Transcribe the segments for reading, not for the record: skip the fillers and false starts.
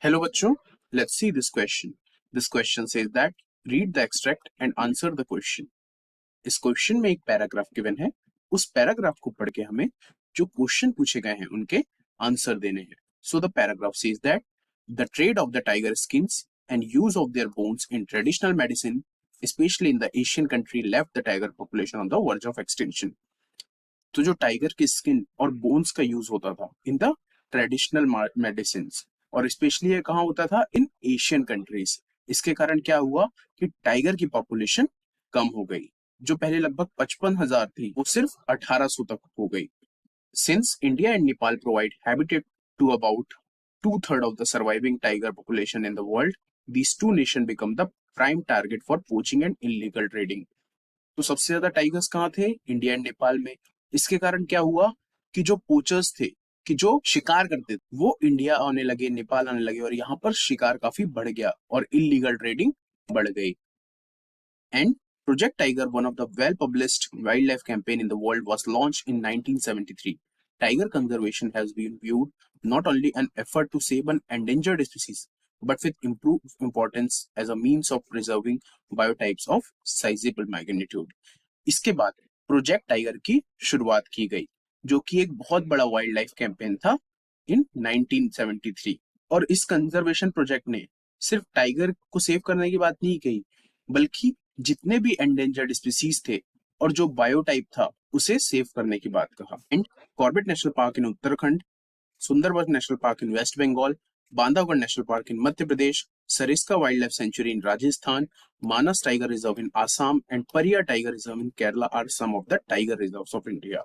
Hello बच्चों, let's see this question. This question says that read the extract and answer the question. इस question में एक paragraph given है, उस paragraph को पढ़ के हमें जो क्वेश्चन पूछे गए हैं उनके आंसर देने हैं. So the paragraph says that the trade of the tiger skins and use of their bones in traditional medicine, especially in the Asian country, left the tiger population on the verge of extinction. तो जो tiger की skin और bones का use होता था in the traditional medicine और specially ये कहाँ होता था इन एशियन कंट्रीज. इसके कारण क्या हुआ कि टाइगर की पॉपुलेशन कम हो गई. जो पहले लगभग 55,000 थी वो सिर्फ 1800 तक हो गई. Since India and Nepal provide habitat to about 2/3 of the surviving tiger population in the world, these two nations become the prime target for poaching and illegal trading. तो सबसे ज्यादा टाइगर्स कहाँ थे? इंडिया एंड नेपाल में. इसके कारण क्या हुआ कि जो पोचर्स थे, कि जो शिकार करते थे, वो इंडिया आने लगे, नेपाल आने लगे और यहाँ पर शिकार काफी बढ़ गया और इलीगल ट्रेडिंग बढ़ गई. And project tiger, one of the well published wild life campaign in the world, was launched in 1973. Tiger conservation has been viewed not only an effort to save an endangered species, but with improved importance as a means of preserving biotypes of sizable magnitude. इसके बाद project tiger की शुरुआत की गई, जो कि एक बहुत बड़ा वाइल्ड लाइफ कैंपेन था इन 1973. और इस कंजर्वेशन प्रोजेक्ट ने सिर्फ टाइगर को सेव करने की बात नहीं कही, बल्कि जितने भी एंडेंजर्ड स्पीसीज थे और जो बायोटाइप था उसे सेव करने की बात कहा. And Corbett national park in Uttarakhand, Sundarban national park in West Bengal, Bandhavgarh national park in Madhya Pradesh, Sariska wild life sanctuary in Rajasthan, Manas tiger reserve in Assam and Periyar tiger reserve in Kerala are some of the tiger reserves of India.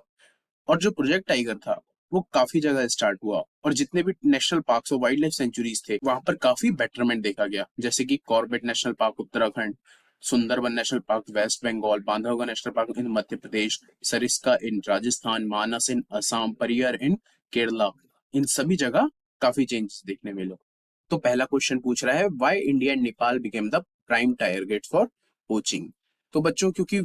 और जो project tiger था वो काफी जगह start हुआ और जितने भी नेशनल पार्क्स और वाइल्ड लाइफ सेंचुरीज थे वहां पर काफी बेटरमेंट देखा गया, जैसे कि Corbett national park Uttarakhand, Sundarban national park West Bengal, Bandhavgarh national park in Madhya Pradesh, Sariska in Rajasthan, Manas in Assam, Periyar in Kerala. इन सभी जगह काफी चेंजेस देखने मिले. तो पहला क्वेश्चन पूछ रहा है, why India and Nepal became the prime target for poaching. तो बच्चों क्योंकि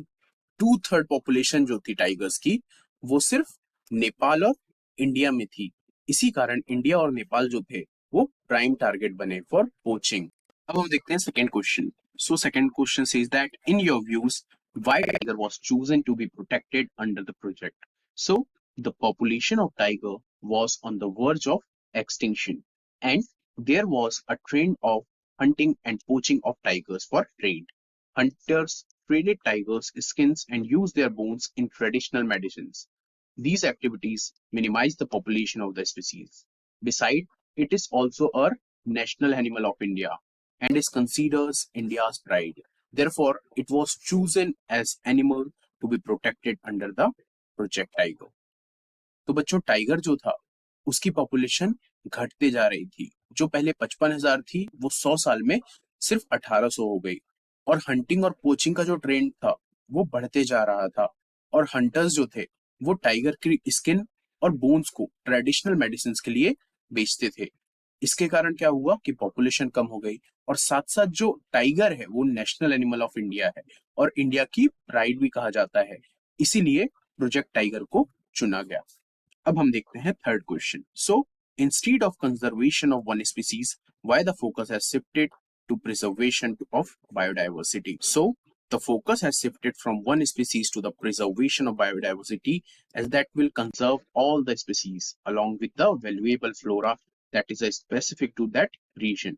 2/3 पॉपुलेशन जो थी टाइगर्स की वो सिर्फ नेपाल और इंडिया में थी, इसी कारण इंडिया और नेपाल जो थे वो प्राइम टारगेट बने फॉर पोचिंग. अब हम देखते हैं second question. So second question says that in your views why tiger was chosen to be protected under the project. So the population of tiger was on the verge of extinction and there was a trend of hunting and poaching of tigers for trade. Hunters traded tigers' skins and used their bones in traditional medicines. These activities minimize the population of the species. Besides, it is also a national animal of India and is considered India's pride. Therefore, it was chosen as animal to be protected under the Project Tiger. तो बच्चों tiger जो था उसकी population घटते जा रही थी. जो पहले 55,000 थी वो 100 साल में सिर्फ 1800 हो गई. और हंटिंग और पोचिंग का जो ट्रेंड था वो बढ़ते जा रहा था और हंटर्स जो थे वो टाइगर की स्किन और बोन्स को ट्रेडिशनल मेडिसिन के लिए बेचते थे. इसके कारण क्या हुआ कि पॉपुलेशन कम हो गई और साथ साथ जो टाइगर है वो नेशनल एनिमल ऑफ इंडिया है और इंडिया की प्राइड भी कहा जाता है, इसीलिए प्रोजेक्ट टाइगर को चुना गया. अब हम देखते हैं third question. So instead of conservation of one species, why the focus has shifted to preservation of biodiversity? So the focus has shifted from one species to the preservation of biodiversity, as that will conserve all the species along with the valuable flora that is specific to that region.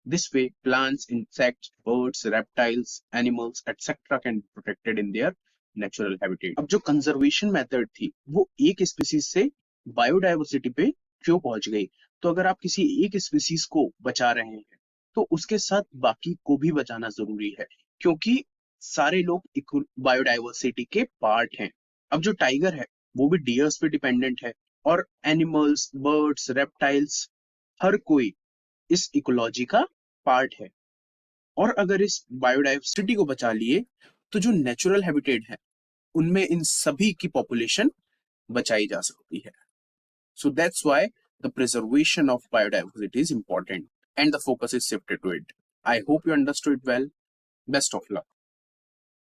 This way, plants, insects, birds, reptiles, animals, etc. can be protected in their natural habitat. अब जो conservation method थी वो एक species से biodiversity पे क्यों पहुंच गई? तो अगर आप किसी एक स्पीसीज को बचा रहे हैं तो उसके साथ बाकी को भी बचाना जरूरी है, क्योंकि सारे लोग बायोडाइवर्सिटी के पार्ट हैं. अब जो टाइगर है वो भी डियर्स पे डिपेंडेंट है और एनिमल्स, बर्ड्स, रेप्टाइल्स, हर कोई इस इकोलॉजी का पार्ट है. और अगर इस बायोडाइवर्सिटी को बचा लिए तो जो नेचुरल हैबिटेट है उनमें इन सभी की पॉपुलेशन बचाई जा सकती है. So that's why the preservation of biodiversity is important and the focus is shifted to it. I hope you understood well. Best of luck.